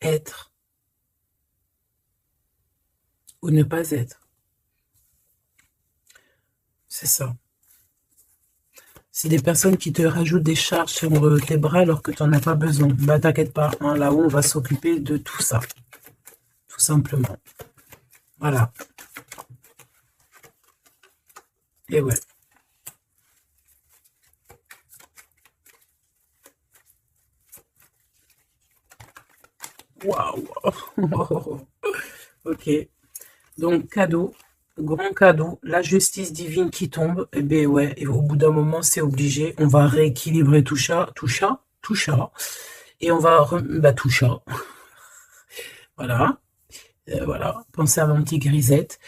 Être ou ne pas être. C'est ça. C'est des personnes qui te rajoutent des charges sur tes bras alors que tu n'en as pas besoin. Bah t'inquiète pas, hein, là-haut on va s'occuper de tout ça. Tout simplement. Voilà. Et ouais. Waouh. Ok. Donc cadeau. Grand cadeau, la justice divine qui tombe, et ben ouais, et au bout d'un moment, c'est obligé, on va rééquilibrer tout ça, et on va, tout ça, voilà, voilà, pensez à mon petit grisette.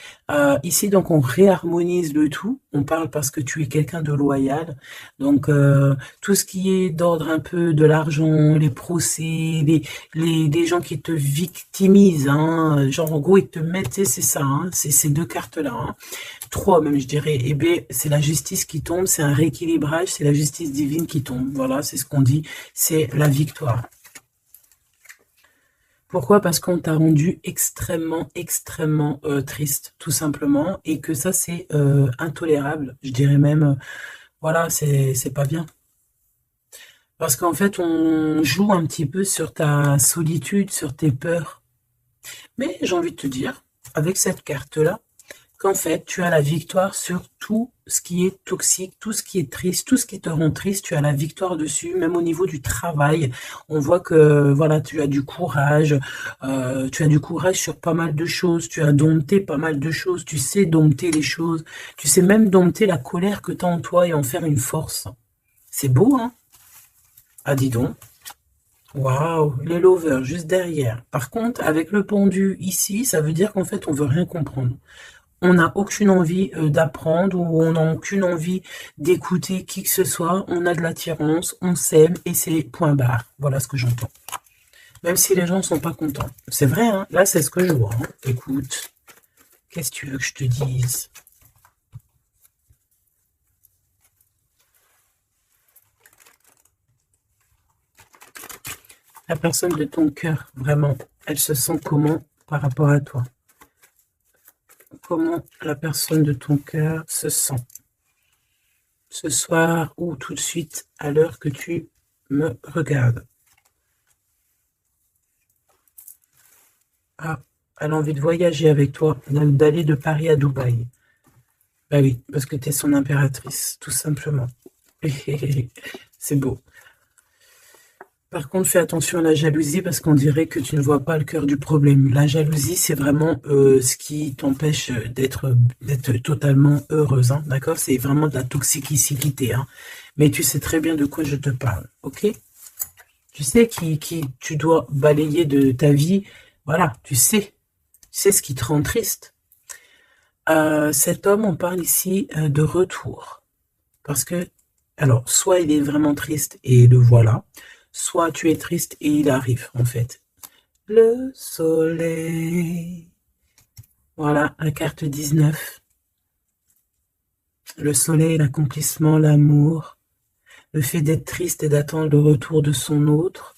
Ici, donc, on réharmonise le tout. On parle parce que tu es quelqu'un de loyal. Donc, tout ce qui est d'ordre un peu de l'argent, les procès, les gens qui te victimisent, hein, genre, en gros, ils te mettent, c'est ça, hein, c'est ces deux cartes-là, hein, 3 même, je dirais. Et bien, c'est la justice qui tombe, c'est un rééquilibrage, c'est la justice divine qui tombe. Voilà, c'est ce qu'on dit, c'est la victoire. Pourquoi? Parce qu'on t'a rendu extrêmement, extrêmement triste, tout simplement, et que ça, c'est intolérable. Je dirais même, voilà, c'est pas bien. Parce qu'en fait, on joue un petit peu sur ta solitude, sur tes peurs. Mais j'ai envie de te dire, avec cette carte-là, qu'en fait, tu as la victoire sur tout ce qui est toxique, tout ce qui est triste, tout ce qui te rend triste, tu as la victoire dessus, même au niveau du travail. On voit que, voilà, tu as du courage sur pas mal de choses, tu as dompté pas mal de choses, tu sais dompter les choses, tu sais même dompter la colère que tu as en toi et en faire une force. C'est beau, hein? Ah, dis donc. Waouh, les lovers juste derrière. Par contre, avec le pendu ici, ça veut dire qu'en fait, on veut rien comprendre. On n'a aucune envie d'apprendre ou on n'a aucune envie d'écouter qui que ce soit. On a de l'attirance, on s'aime et c'est point barre. Voilà ce que j'entends. Même si les gens ne sont pas contents. C'est vrai, hein. Là, c'est ce que je vois, hein. Écoute, qu'est-ce que tu veux que je te dise? La personne de ton cœur, vraiment, elle se sent comment par rapport à toi? Comment la personne de ton cœur se sent ce soir ou tout de suite à l'heure que tu me regardes? Ah, elle a envie de voyager avec toi, d'aller de Paris à Dubaï. Bah oui, parce que tu es son impératrice, tout simplement. C'est beau. Par contre, fais attention à la jalousie parce qu'on dirait que tu ne vois pas le cœur du problème. La jalousie, c'est vraiment ce qui t'empêche d'être totalement heureuse, hein, d'accord? C'est vraiment de la toxicité, hein. Mais tu sais très bien de quoi je te parle, ok? Tu sais qui tu dois balayer de ta vie. Voilà, tu sais ce qui te rend triste. Cet homme, on parle ici de retour. Parce que, alors, soit il est vraiment triste et le voilà, soit tu es triste et il arrive, en fait. Le soleil. Voilà, la carte 19. Le soleil, l'accomplissement, l'amour. Le fait d'être triste et d'attendre le retour de son autre.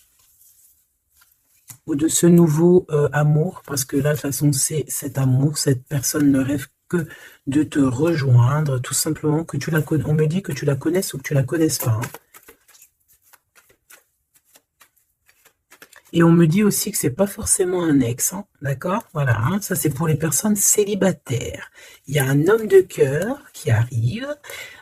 Ou de ce nouveau amour. Parce que là, de toute façon, c'est cet amour. Cette personne ne rêve que de te rejoindre. Tout simplement que tu la connais. On me dit que tu la connaisses ou que tu la connaisses pas, hein. Et on me dit aussi que c'est pas forcément un ex, hein, d'accord? Voilà, hein, ça c'est pour les personnes célibataires. Il y a un homme de cœur qui arrive,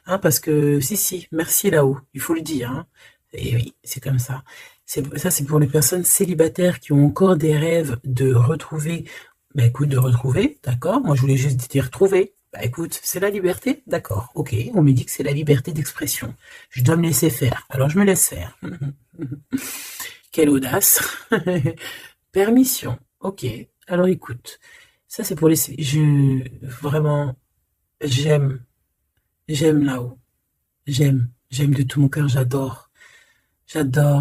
hein, parce que, si, merci là-haut, il faut le dire, hein. Et oui, c'est comme ça. Ça, c'est pour les personnes célibataires qui ont encore des rêves de retrouver, bah écoute, de retrouver, d'accord? Moi, je voulais juste dire retrouver. Bah écoute, c'est la liberté, d'accord, ok, on me dit que c'est la liberté d'expression. Je dois me laisser faire, alors je me laisse faire. Quelle audace. Permission. Ok. Alors écoute, ça c'est pour les... Vraiment, j'aime. J'aime là-haut. J'aime. J'aime de tout mon cœur. J'adore. J'adore.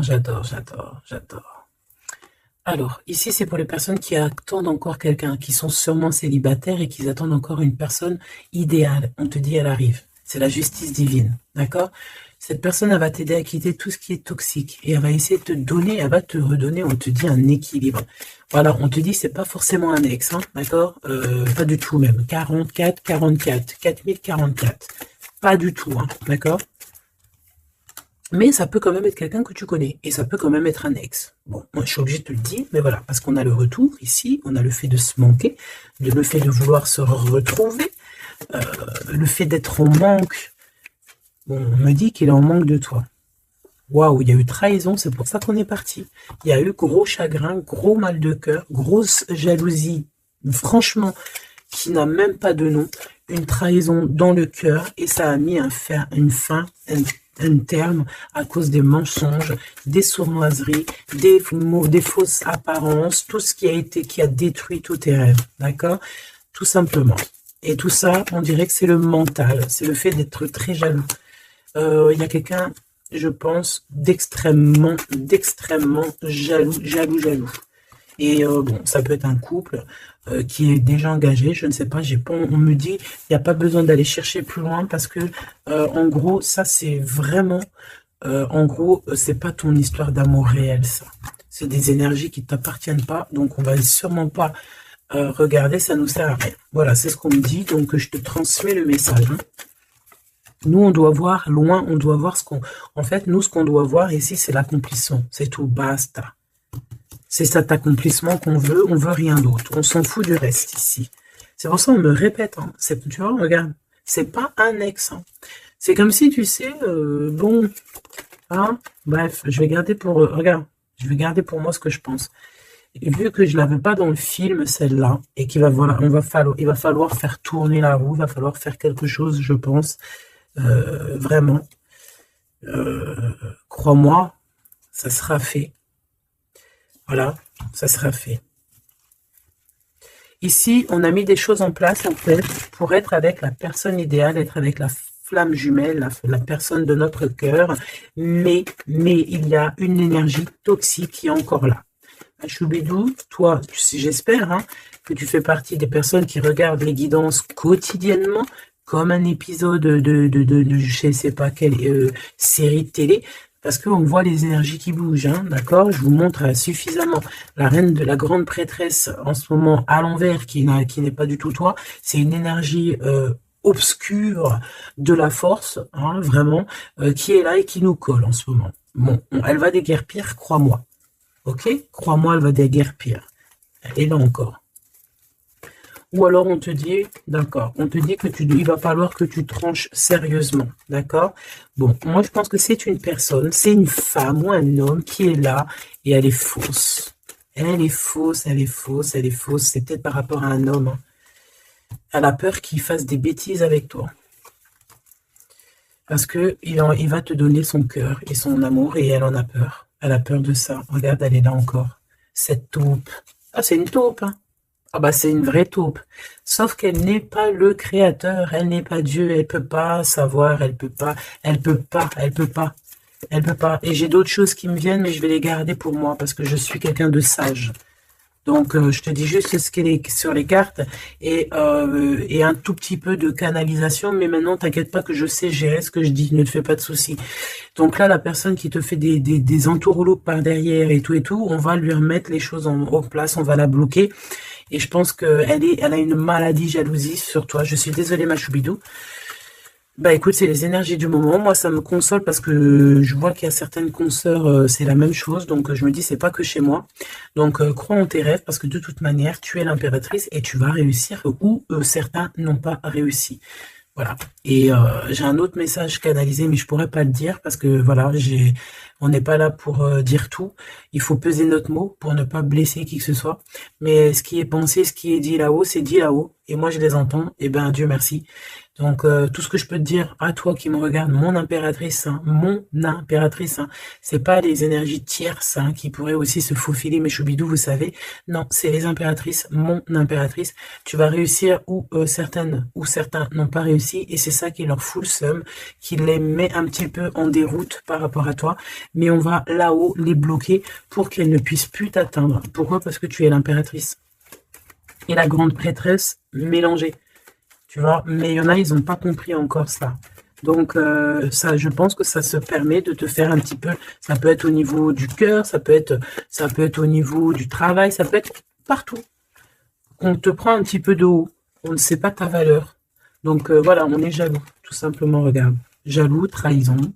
Alors, ici c'est pour les personnes qui attendent encore quelqu'un, qui sont sûrement célibataires et qui attendent encore une personne idéale. On te dit elle arrive. C'est la justice divine. D'accord? Cette personne, elle va t'aider à quitter tout ce qui est toxique. Et elle va essayer de te donner, elle va te redonner, on te dit un équilibre. Voilà, on te dit c'est pas forcément un ex, hein, d'accord? Pas du tout même. 44, 4044. Pas du tout, hein, d'accord? Mais ça peut quand même être quelqu'un que tu connais. Et ça peut quand même être un ex. Bon, moi je suis obligée de te le dire, mais voilà. Parce qu'on a le retour ici, on a le fait de se manquer, le fait de vouloir se retrouver, le fait d'être en manque. Bon, on me dit qu'il est en manque de toi. Waouh, il y a eu trahison, c'est pour ça qu'on est parti. Il y a eu gros chagrin, gros mal de cœur, grosse jalousie, franchement, qui n'a même pas de nom. Une trahison dans le cœur et ça a mis un terme à cause des mensonges, des sournoiseries, des fausses apparences, tout ce qui a détruit tous tes rêves, d'accord? Tout simplement. Et tout ça, on dirait que c'est le mental, c'est le fait d'être très jaloux. Il y a quelqu'un, je pense, d'extrêmement jaloux. Et bon, ça peut être un couple qui est déjà engagé, je ne sais pas, on me dit, il n'y a pas besoin d'aller chercher plus loin parce que, en gros, ça c'est vraiment, en gros, c'est pas ton histoire d'amour réel, ça. C'est des énergies qui ne t'appartiennent pas, donc on va sûrement pas regarder, ça nous sert à rien. Voilà, c'est ce qu'on me dit, donc je te transmets le message. Hein. Nous, on doit voir loin, on doit voir ce qu'on... En fait, nous, ce qu'on doit voir ici, c'est l'accomplissement. C'est tout, basta. C'est cet accomplissement qu'on veut, on veut rien d'autre. On s'en fout du reste ici. C'est pour ça qu'on me répète. Hein. Tu vois, regarde, c'est pas un ex. Hein. C'est comme si, tu sais, bon... Hein, bref, je vais garder pour... regarde, je vais garder pour moi ce que je pense. Et vu que je ne l'avais pas dans le film, celle-là, et qu'il va, voilà, il va falloir faire tourner la roue, il va falloir faire quelque chose, je pense, vraiment. Crois-moi, ça sera fait. Voilà, ça sera fait. Ici, on a mis des choses en place, en fait, pour être avec la personne idéale, être avec la flamme jumelle, la personne de notre cœur, mais il y a une énergie toxique qui est encore là. Choubidou, toi, j'espère hein, que tu fais partie des personnes qui regardent les guidances quotidiennement, comme un épisode de je ne sais pas quelle série de télé, parce qu'on voit les énergies qui bougent, hein, d'accord? Je vous montre suffisamment la reine de la grande prêtresse en ce moment à l'envers, qui n'est pas du tout toi. C'est une énergie obscure de la force, hein, vraiment, qui est là et qui nous colle en ce moment. Bon, elle va déguerpir, crois-moi. Ok? Crois-moi, elle va déguerpir. Elle est là encore. Ou alors on te dit, d'accord, on te dit que il va falloir que tu tranches sérieusement, d'accord? Bon, moi je pense que c'est une personne, c'est une femme ou un homme qui est là et elle est fausse. Elle est fausse, elle est fausse, elle est fausse. C'est peut-être par rapport à un homme. Hein. Elle a peur qu'il fasse des bêtises avec toi. Parce que il va te donner son cœur et son amour et elle en a peur. Elle a peur de ça. Regarde, elle est là encore. Cette taupe. Ah, c'est une taupe, hein? Ah bah c'est une vraie taupe. Sauf qu'elle n'est pas le créateur, elle n'est pas Dieu, elle peut pas savoir, elle peut pas. Et j'ai d'autres choses qui me viennent, mais je vais les garder pour moi parce que je suis quelqu'un de sage. Donc je te dis juste ce qui est sur les cartes et un tout petit peu de canalisation, mais maintenant t'inquiète pas que je sais gérer ce que je dis, ne te fais pas de soucis. Donc là la personne qui te fait des entourloupes par derrière et tout, on va lui remettre les choses en place, on va la bloquer. Et je pense qu'elle a une maladie jalousie sur toi. Je suis désolée, ma choubidou. Bah écoute, c'est les énergies du moment. Moi, ça me console parce que je vois qu'il y a certaines consoeurs, c'est la même chose. Donc, je me dis, c'est pas que chez moi. Donc, crois en tes rêves parce que de toute manière, tu es l'impératrice et tu vas réussir où certains n'ont pas réussi. Voilà. Et j'ai un autre message canalisé, mais je pourrais pas le dire parce que voilà, on n'est pas là pour dire tout. Il faut peser notre mot pour ne pas blesser qui que ce soit. Mais ce qui est pensé, ce qui est dit là-haut, c'est dit là-haut. Et moi, je les entends. Et ben, Dieu merci. Donc, tout ce que je peux te dire à toi qui me regarde, mon impératrice, hein, c'est pas les énergies tierces hein, qui pourraient aussi se faufiler, mes choubidous, vous savez. Non, c'est les impératrices, mon impératrice. Tu vas réussir où certaines ou certains n'ont pas réussi, et c'est ça qui leur fout le seum, qui les met un petit peu en déroute par rapport à toi. Mais on va là-haut les bloquer pour qu'elles ne puissent plus t'atteindre. Pourquoi? Parce que tu es l'impératrice. Et la grande prêtresse mélangée. Tu vois, mais il y en a, ils n'ont pas compris encore ça. Donc, ça, je pense que ça se permet de te faire un petit peu, ça peut être au niveau du cœur, ça peut être au niveau du travail, ça peut être partout. On te prend un petit peu de haut, on ne sait pas ta valeur. Donc, voilà, on est jaloux, tout simplement, regarde. Jaloux, trahison,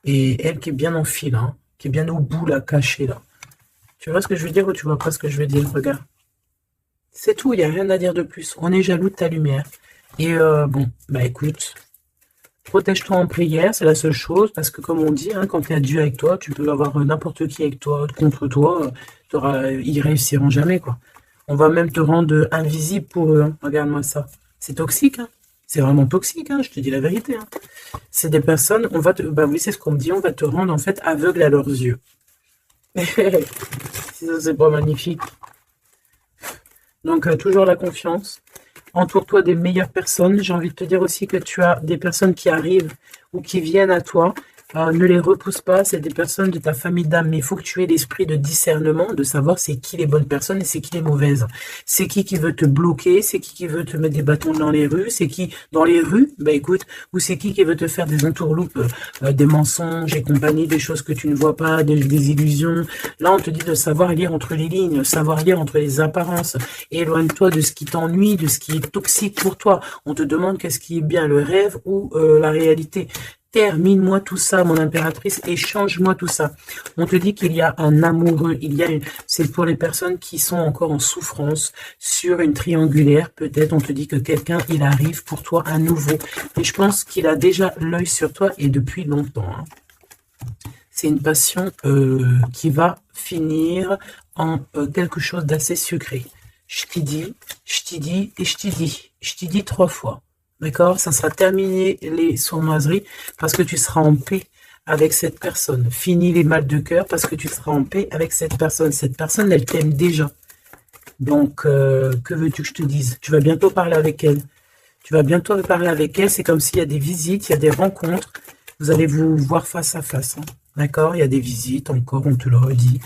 et elle qui est bien en fil, hein, qui est bien au bout, là, cachée, là. Tu vois ce que je veux dire ou tu vois pas ce que je veux dire? Regarde. C'est tout, il n'y a rien à dire de plus. On est jaloux de ta lumière. Et bon, bah écoute, protège-toi en prière, c'est la seule chose, parce que comme on dit, hein, quand tu as Dieu avec toi, tu peux avoir n'importe qui avec toi, contre toi, ils réussiront jamais, quoi. On va même te rendre invisible pour eux, hein. Regarde-moi ça. C'est toxique, hein. C'est vraiment toxique, hein, je te dis la vérité. Hein. C'est des personnes, bah oui, c'est ce qu'on me dit, on va te rendre en fait aveugle à leurs yeux. Si ça, c'est pas magnifique. Donc, toujours la confiance. Entoure-toi des meilleures personnes. J'ai envie de te dire aussi que tu as des personnes qui arrivent ou qui viennent à toi Ne les repousse pas, c'est des personnes de ta famille d'âme, mais il faut que tu aies l'esprit de discernement, de savoir c'est qui les bonnes personnes et c'est qui les mauvaises. C'est qui veut te bloquer, c'est qui veut te mettre des bâtons dans les rues, c'est qui dans les rues, bah écoute, ou c'est qui veut te faire des entourloupes, des mensonges et compagnie, des choses que tu ne vois pas, des illusions. Là, on te dit de savoir lire entre les lignes, savoir lire entre les apparences. Éloigne-toi de ce qui t'ennuie, de ce qui est toxique pour toi. On te demande qu'est-ce qui est bien, le rêve ou la réalité. Termine-moi tout ça, mon impératrice, et change-moi tout ça. On te dit qu'il y a un amoureux, c'est pour les personnes qui sont encore en souffrance, sur une triangulaire, peut-être, on te dit que quelqu'un, il arrive pour toi à nouveau. Et je pense qu'il a déjà l'œil sur toi, et depuis longtemps. Hein. C'est une passion qui va finir en quelque chose d'assez sucré. Je t'y dis, je t'y dis, et je t'y dis. Je t'y dis 3 fois. D'accord? Ça sera terminé les sournoiseries parce que tu seras en paix avec cette personne. Fini les mal de cœur parce que tu seras en paix avec cette personne. Cette personne, elle t'aime déjà. Donc, que veux-tu que je te dise? Tu vas bientôt parler avec elle. Tu vas bientôt parler avec elle. C'est comme s'il y a des visites, il y a des rencontres. Vous allez vous voir face à face. Hein. D'accord? Il y a des visites encore, on te le redit.